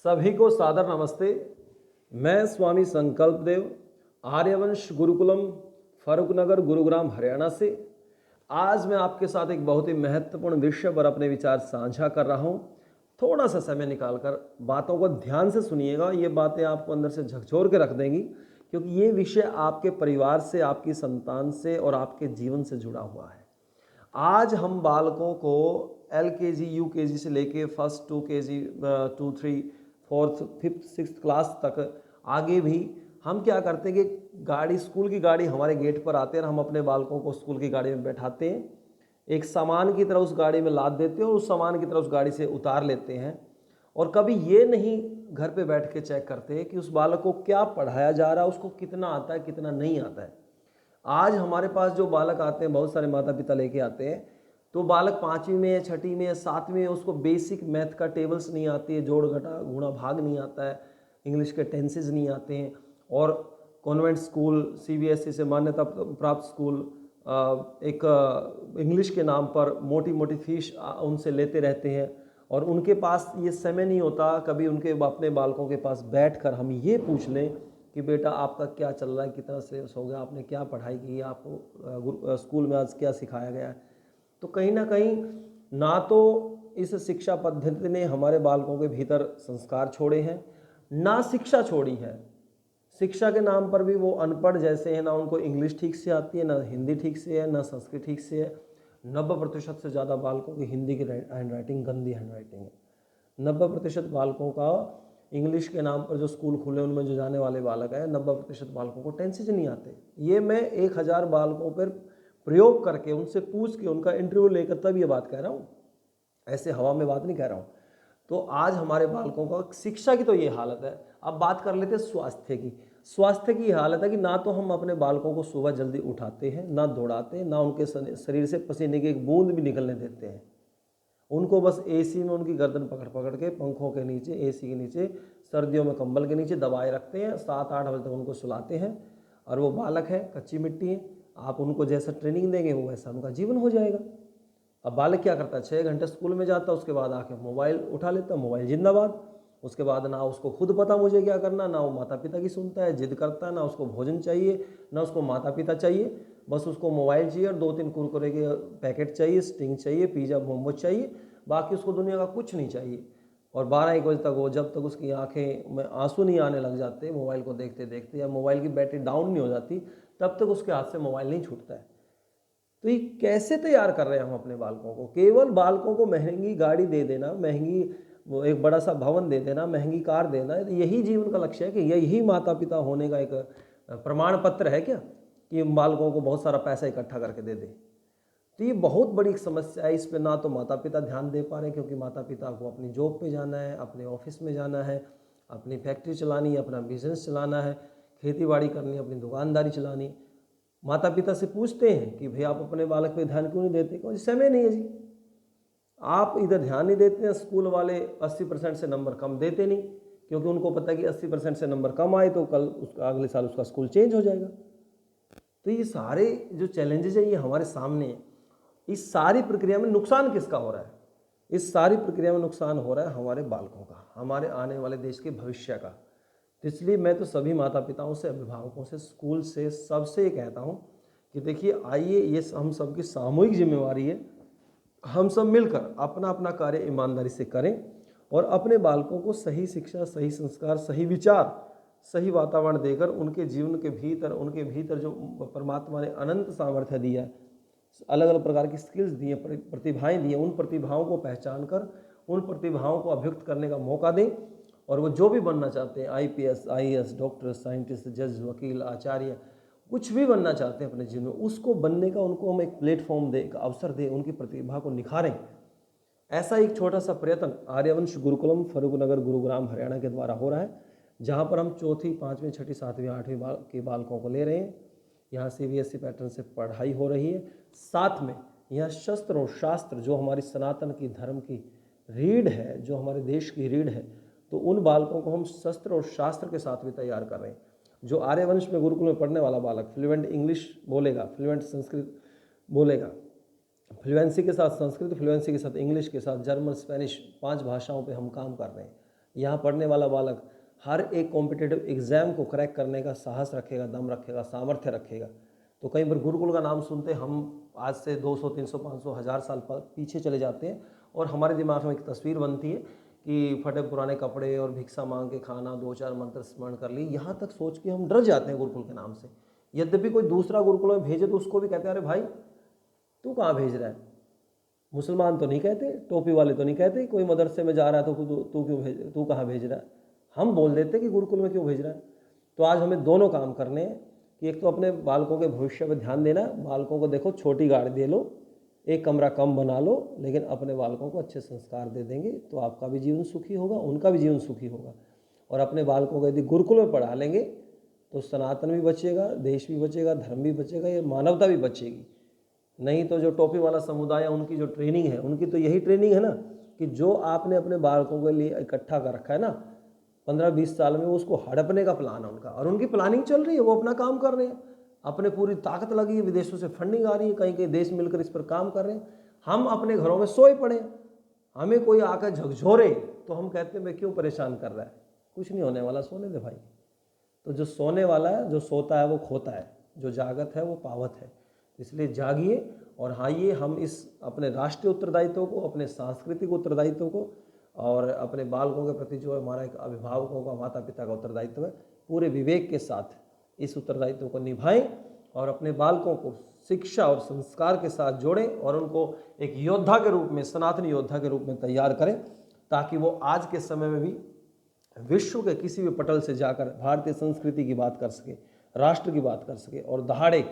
सभी को सादर नमस्ते। मैं स्वामी संकल्प देव, आर्यवंश गुरुकुलम, फरुखनगर, गुरुग्राम, हरियाणा से आज मैं आपके साथ एक बहुत ही महत्वपूर्ण विषय पर अपने विचार साझा कर रहा हूं। थोड़ा सा समय निकालकर बातों को ध्यान से सुनिएगा। ये बातें आपको अंदर से झकझोर के रख देंगी, क्योंकि ये विषय आपके परिवार से, आपकी संतान से और आपके जीवन से जुड़ा हुआ है। आज हम बालकों को LKG, UKG से लेके first 2KG, 2, 3, 4th, 5th, 6th class तक आगे भी हम क्या करते हैं कि गाड़ी, स्कूल की गाड़ी हमारे गेट पर आते हैं और हम अपने बालकों को स्कूल की गाड़ी में बैठाते हैं। एक सामान की तरह उस गाड़ी में लाद देते हैं और उस सामान की तरह उस गाड़ी से उतार लेते हैं। और कभी ये नहीं घर पे बैठ के चेक करते कि उस बालक को क्या पढ़ाया जा रहा है, उसको कितना आता है, कितना नहीं आता है। आज हमारे पास जो बालक आते हैं, बहुत सारे माता पिता लेके आते हैं, तो बालक 5वीं में, 6ठी में, 7वीं में उसको बेसिक मैथ का टेबल्स नहीं आती है, जोड़ घटा गुणा भाग नहीं आता है, इंग्लिश के टेंसेज नहीं आते हैं। और कॉन्वेंट स्कूल, CBSE से मान्यता प्राप्त स्कूल एक इंग्लिश के नाम पर मोटी मोटी फीस उनसे लेते रहते हैं और उनके पास ये समय नहीं होता कभी उनके अपने बालकों के पास बैठकर हम ये पूछ लें कि बेटा आपका क्या चल रहा है, कितना सिलेबस हो गया, आपने क्या पढ़ाई की, आपको स्कूल में आज क्या सिखाया गया है। तो कहीं ना कहीं ना तो इस शिक्षा पद्धति ने हमारे बालकों के भीतर संस्कार छोड़े हैं, ना शिक्षा छोड़ी है। शिक्षा के नाम पर भी वो अनपढ़ जैसे हैं, ना उनको इंग्लिश ठीक से आती है, ना हिंदी ठीक से है, ना संस्कृत ठीक से है। 90% से ज़्यादा बालकों की हिंदी की हैंड राइटिंग गंदी हैंड राइटिंग है। 90% बालकों का इंग्लिश के नाम पर जो स्कूल खुले उनमें जो जाने वाले बालक हैं, 90% बालकों को टेंसेज नहीं आते। ये मैं 1000 बालकों पर प्रयोग करके, उनसे पूछ के, उनका इंटरव्यू लेकर तब ये बात कह रहा हूँ, ऐसे हवा में बात नहीं कह रहा हूँ। तो आज हमारे बालकों का शिक्षा की तो ये हालत है। अब बात कर लेते हैं स्वास्थ्य की। स्वास्थ्य की हालत है कि ना तो हम अपने बालकों को सुबह जल्दी उठाते हैं, ना दौड़ाते हैं, ना उनके शरीर से पसीने की एक बूंद भी निकलने देते हैं। उनको बस AC में उनकी गर्दन पकड़ पकड़ के, पंखों के नीचे, AC के नीचे, सर्दियों में कंबल के नीचे दबाए रखते हैं। 7-8 बजे तक उनको सुलाते हैं और वो बालक है, कच्ची मिट्टी है। आप उनको जैसा ट्रेनिंग देंगे वो वैसा उनका जीवन हो जाएगा। अब बालक क्या करता है, 6 घंटे स्कूल में जाता है, उसके बाद आके मोबाइल उठा लेता है, मोबाइल जिंदाबाद। उसके बाद ना उसको खुद पता मुझे क्या करना, ना वो माता पिता की सुनता है, जिद करता है, ना उसको भोजन चाहिए, ना उसको माता पिता चाहिए। बस उसको मोबाइल चाहिए और 2-3 कुरकुरे के पैकेट चाहिए, स्टिंग चाहिए, पिज़्ज़ा मोमोज चाहिए, बाकी उसको दुनिया का कुछ नहीं चाहिए। और 12-1 बजे तक वो, जब तक उसकी आंखें में आंसू नहीं आने लग जाते मोबाइल को देखते देखते, या मोबाइल की बैटरी डाउन नहीं हो जाती, तब तक उसके हाथ से मोबाइल नहीं छूटता है। तो ये कैसे तैयार कर रहे हैं हम अपने बालकों को? केवल बालकों को महंगी गाड़ी दे देना, महंगी वो एक बड़ा सा भवन दे देना, महंगी कार देना, यही जीवन का लक्ष्य है? कि यही माता पिता होने का एक प्रमाण पत्र है क्या, कि बालकों को बहुत सारा पैसा इकट्ठा करके दे दे? तो ये बहुत बड़ी एक समस्या है। इस पर ना तो माता पिता ध्यान दे पा रहे, क्योंकि माता पिता को अपनी जॉब पे जाना है, अपने ऑफिस में जाना है, अपनी फैक्ट्री चलानी है, अपना बिजनेस चलाना है, खेती बाड़ी करनी है, अपनी दुकानदारी चलानी। माता पिता से पूछते हैं कि भाई आप अपने बालक पे ध्यान क्यों नहीं देते? क्योंकि समय नहीं है जी। आप इधर ध्यान नहीं देते हैं। स्कूल वाले 80% से नंबर कम देते नहीं, क्योंकि उनको पता है कि 80% से नंबर कम आए तो कल उसका, अगले साल उसका स्कूल चेंज हो जाएगा। तो ये सारे जो चैलेंजेस हैं ये हमारे सामने हैं। इस सारी प्रक्रिया में नुकसान किसका हो रहा है? इस सारी प्रक्रिया में नुकसान हो रहा है हमारे बालकों का, हमारे आने वाले देश के भविष्य का। तो इसलिए मैं तो सभी माता पिताओं से, अभिभावकों से, स्कूल से, सबसे ये कहता हूँ कि देखिए, आइए, ये हम सबकी सामूहिक जिम्मेवारी है। हम सब मिलकर अपना अपना कार्य ईमानदारी से करें और अपने बालकों को सही शिक्षा, सही संस्कार, सही विचार, सही वातावरण देकर उनके जीवन के भीतर, उनके भीतर जो परमात्मा ने अनंत सामर्थ्य दिया है, अलग अलग प्रकार की स्किल्स दी हैं, प्रतिभाएं दी हैं, उन प्रतिभाओं को पहचान कर उन प्रतिभाओं को अभिव्यक्त करने का मौका दें। और वो जो भी बनना चाहते हैं, IPS, IAS, डॉक्टर, साइंटिस्ट, जज, वकील, आचार्य, कुछ भी बनना चाहते हैं अपने जीवन में, उसको बनने का उनको हम एक प्लेटफॉर्म दें, एक अवसर दें, उनकी प्रतिभा को निखारें। ऐसा एक छोटा सा प्रयत्न आर्यवंश गुरुकुलम, फरुखनगर, गुरुग्राम, हरियाणा के द्वारा हो रहा है, जहाँ पर हम 4ठी, 5वीं, 6ठी, 7वीं, 8वीं के बालकों को ले रहे हैं। यहाँ CBSE पैटर्न से पढ़ाई हो रही है। साथ में यहाँ शस्त्र और शास्त्र, जो हमारी सनातन की धर्म की रीढ़ है, जो हमारे देश की रीढ़ है, तो उन बालकों को हम शस्त्र और शास्त्र के साथ भी तैयार कर रहे हैं। जो आर्यवंश में गुरुकुल में पढ़ने वाला बालक फ्लुएंट इंग्लिश बोलेगा, फ्लुएंट संस्कृत बोलेगा, फ्लुएंसी के साथ संस्कृत, फ्लुएंसी के साथ इंग्लिश के साथ जर्मन, स्पेनिश, 5 भाषाओं पे हम काम कर रहे हैं, यहाँ पढ़ने वाला बालक हर एक कॉम्पिटिटिव एग्ज़ाम को क्रैक करने का साहस रखेगा, दम रखेगा, सामर्थ्य रखेगा। तो कई बार गुरुकुल का नाम सुनते हम आज से 200, 300, 500, 1000 साल पीछे चले जाते हैं और हमारे दिमाग में एक तस्वीर बनती है कि फटे पुराने कपड़े और भिक्षा मांग के खाना, 2-4 मंत्र स्मरण कर ली। यहाँ तक सोच के हम डर जाते हैं गुरुकुल के नाम से। यद्यपि कोई दूसरा गुरुकुल में भेजे तो उसको भी कहते हैं, अरे भाई तू कहाँ भेज रहा है? मुसलमान तो नहीं कहते, टोपी वाले तो नहीं कहते कोई मदरसे में जा रहा है तो तू कहाँ भेज रहा है? हम बोल देते कि गुरुकुल में क्यों भेज रहा है। तो आज हमें दोनों काम करने हैं कि एक तो अपने बालकों के भविष्य पर ध्यान देना, बालकों को देखो छोटी गाड़ी दे लो, एक कमरा कम बना लो, लेकिन अपने बालकों को अच्छे संस्कार दे देंगे तो आपका भी जीवन सुखी होगा, उनका भी जीवन सुखी होगा। और अपने बालकों को यदि गुरुकुल में पढ़ा लेंगे तो सनातन भी बचेगा, देश भी बचेगा, धर्म भी बचेगा, ये मानवता भी बचेगी। नहीं तो जो टोपी वाला समुदाय है उनकी जो ट्रेनिंग है, उनकी तो यही ट्रेनिंग है ना कि जो आपने अपने बालकों के लिए इकट्ठा कर रखा है ना 15-20 साल में, उसको हड़पने का प्लान है उनका, और उनकी प्लानिंग चल रही है, वो अपना काम कर रहे हैं, अपने पूरी ताकत लगी है, विदेशों से फंडिंग आ रही है, कहीं कहीं देश मिलकर इस पर काम कर रहे हैं। हम अपने घरों में सोए पड़े, हमें कोई आकर झकझोरे तो हम कहते हैं मैं क्यों परेशान कर रहा है, कुछ नहीं होने वाला, सोने दे भाई। तो जो सोने वाला है, जो सोता है वो खोता है, जो जागत है वो पावत है। इसलिए जागिए और आइए हम इस अपने राष्ट्रीय उत्तरदायित्व को, अपने सांस्कृतिक उत्तरदायित्व को और अपने बालकों के प्रति जो हमारा एक अभिभावकों का, माता पिता का उत्तरदायित्व है, पूरे विवेक के साथ इस उत्तरदायित्व को निभाएं और अपने बालकों को शिक्षा और संस्कार के साथ जोड़ें और उनको एक योद्धा के रूप में, सनातन योद्धा के रूप में तैयार करें, ताकि वो आज के समय में भी विश्व के किसी भी पटल से जाकर भारतीय संस्कृति की बात कर सके, राष्ट्र की बात कर सके और दहाड़े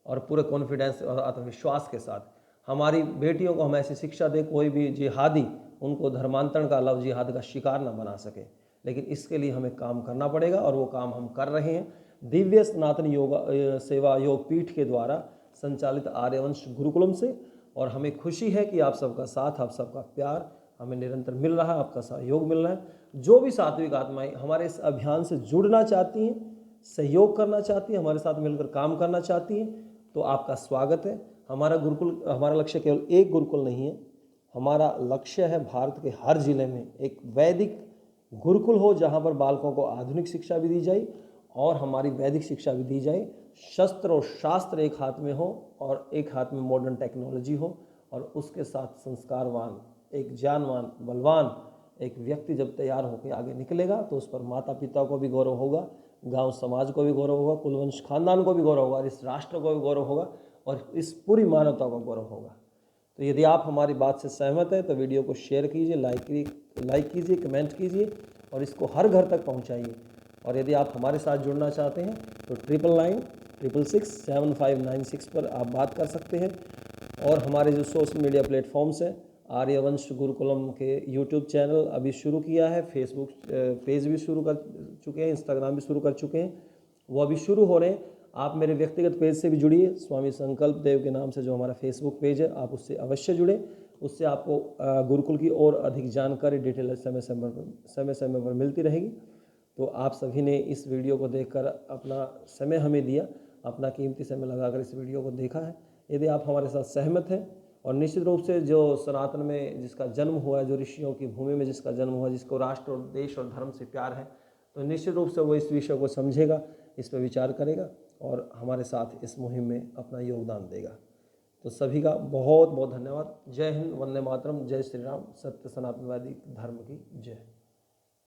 और पूरे कॉन्फिडेंस और आत्मविश्वास के साथ हमारी बेटियों को हम ऐसी शिक्षा दें, कोई भी जिहादी उनको धर्मांतरण का, लव जिहाद का शिकार न बना सके। लेकिन इसके लिए हमें काम करना पड़ेगा और वो काम हम कर रहे हैं। दिव्य सनातन योग सेवा योग पीठ के द्वारा संचालित आर्यवंश गुरुकुलम से, और हमें खुशी है कि आप सबका साथ, आप सबका प्यार हमें निरंतर मिल रहा है, आपका सहयोग मिल रहा है। जो भी सात्विक आत्माएं हमारे इस अभियान से जुड़ना चाहती हैं, सहयोग करना चाहती हैं, हमारे साथ मिलकर काम करना चाहती हैं, तो आपका स्वागत है। हमारा गुरुकुल, हमारा लक्ष्य केवल एक गुरुकुल नहीं है, हमारा लक्ष्य है भारत के हर जिले में एक वैदिक गुरुकुल हो, जहाँ पर बालकों को आधुनिक शिक्षा भी दी जाए और हमारी वैदिक शिक्षा भी दी जाए। शस्त्र और शास्त्र एक हाथ में हो और एक हाथ में मॉडर्न टेक्नोलॉजी हो, और उसके साथ संस्कारवान, एक ज्ञानवान, बलवान एक व्यक्ति जब तैयार होकर आगे निकलेगा तो उस पर माता पिता को भी गौरव होगा, गांव समाज को भी गौरव होगा, कुलवंश खानदान को भी गौरव होगा, और इस राष्ट्र को भी गौरव होगा और इस पूरी मानवता को गौरव होगा। तो यदि आप हमारी बात से सहमत हैं तो वीडियो को शेयर कीजिए, लाइक कीजिए, कमेंट कीजिए और इसको हर घर तक पहुंचाइए। और यदि आप हमारे साथ जुड़ना चाहते हैं तो 9996679596 पर आप बात कर सकते हैं। और हमारे जो सोशल मीडिया प्लेटफॉर्म्स हैं, आर्यवंश गुरुकुलम के यूट्यूब चैनल अभी शुरू किया है, फेसबुक पेज भी शुरू कर चुके हैं, इंस्टाग्राम भी शुरू कर चुके हैं, वो अभी शुरू हो रहे हैं। आप मेरे व्यक्तिगत पेज से भी जुड़िए, स्वामी संकल्प देव के नाम से जो हमारा फेसबुक पेज है, आप उससे अवश्य जुड़ें। उससे आपको गुरुकुल की और अधिक जानकारी डिटेल समय समय पर मिलती रहेगी। तो आप सभी ने इस वीडियो को देखकर अपना समय हमें दिया, अपना कीमती समय लगाकर इस वीडियो को देखा है। यदि आप हमारे साथ सहमत हैं और निश्चित रूप से जो सनातन में जिसका जन्म हुआ है, जो ऋषियों की भूमि में जिसका जन्म हुआ है, जिसको राष्ट्र और देश और धर्म से प्यार है, तो निश्चित रूप से वो इस विषय को समझेगा, इस पर विचार करेगा और हमारे साथ इस मुहिम में अपना योगदान देगा। तो सभी का बहुत बहुत धन्यवाद। जय हिंद, वंदे मातरम, जय श्री राम, सत्य सनातनवादी धर्म की जय।